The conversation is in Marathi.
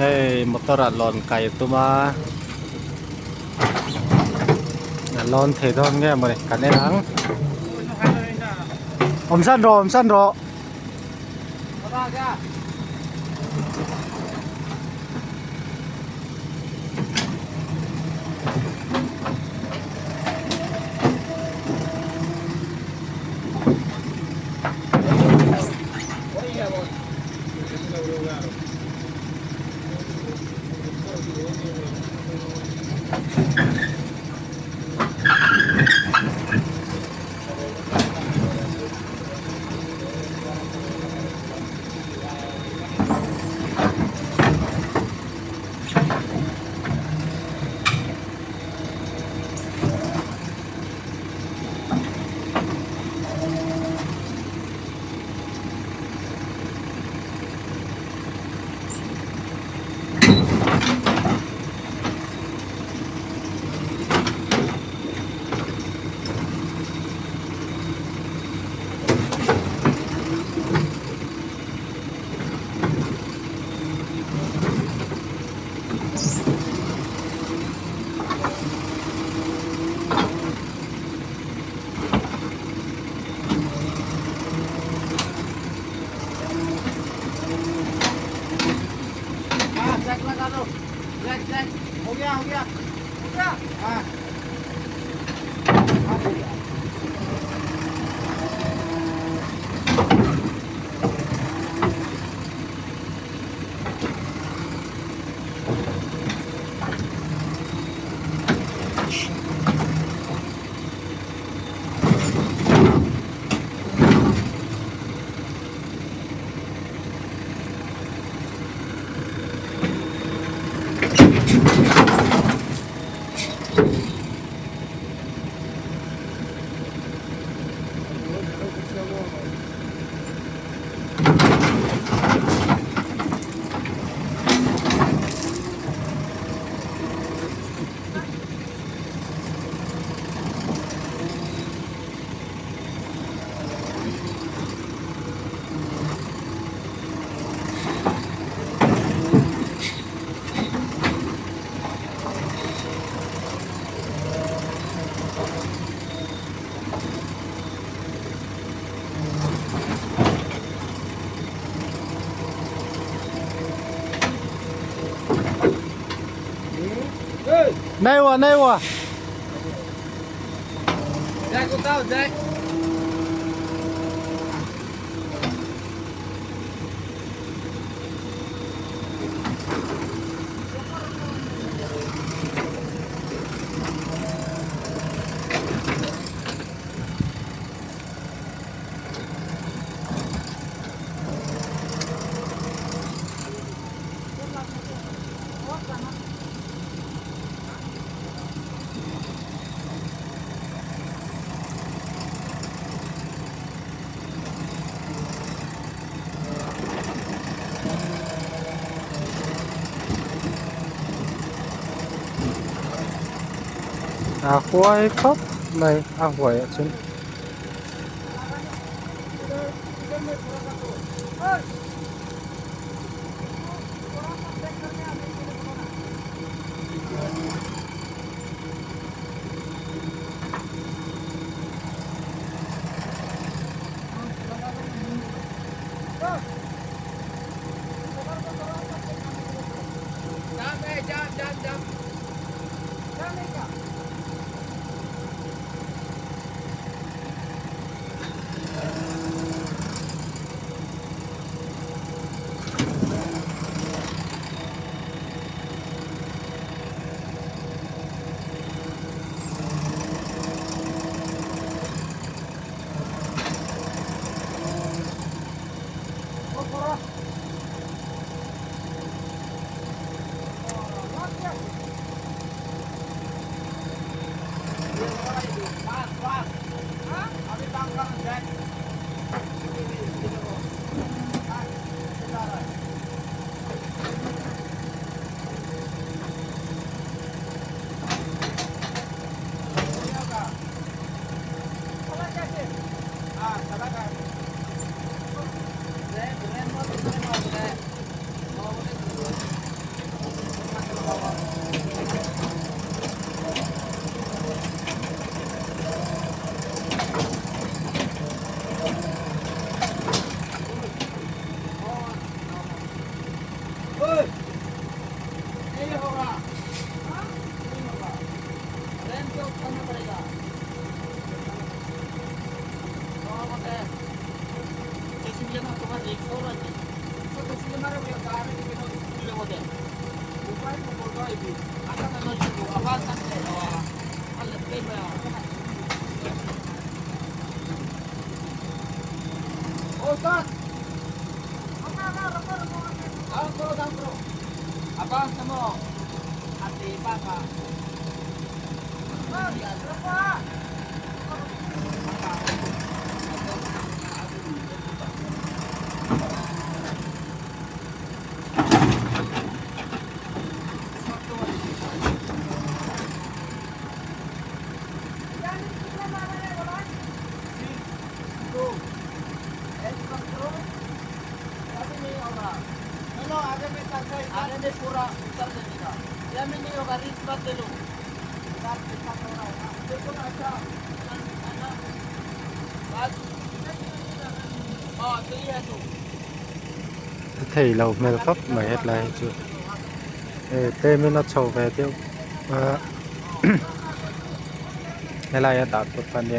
Hey, motor lon cày tôi mà lon thế thôi nghe mà cả này nắng om san rồi này wa Jack, con tao, Jack. quay khóc này quay ở trên उपयोग करना पड़ेगा। और बोलते हैं जैसे भी ना तुम्हारे 100 रन तो कुछ भी मारो ये कार में भी तो किलो होते हैं ऊपर को बोल रहा है भी आता ना लो जो आवाज करते हैं अल्लाह पे मैं ओ sir dalam bro abang sama hati baka berapa आगे में पूरा उतर देगा या में नहीं होगा रिस्क मत ले लो देखो ना अच्छा बात हाँ सही है तो thì lâu mê pháp mà hết lại chưa tê mới nó sầu về tiêu hay là đã tốt phần đi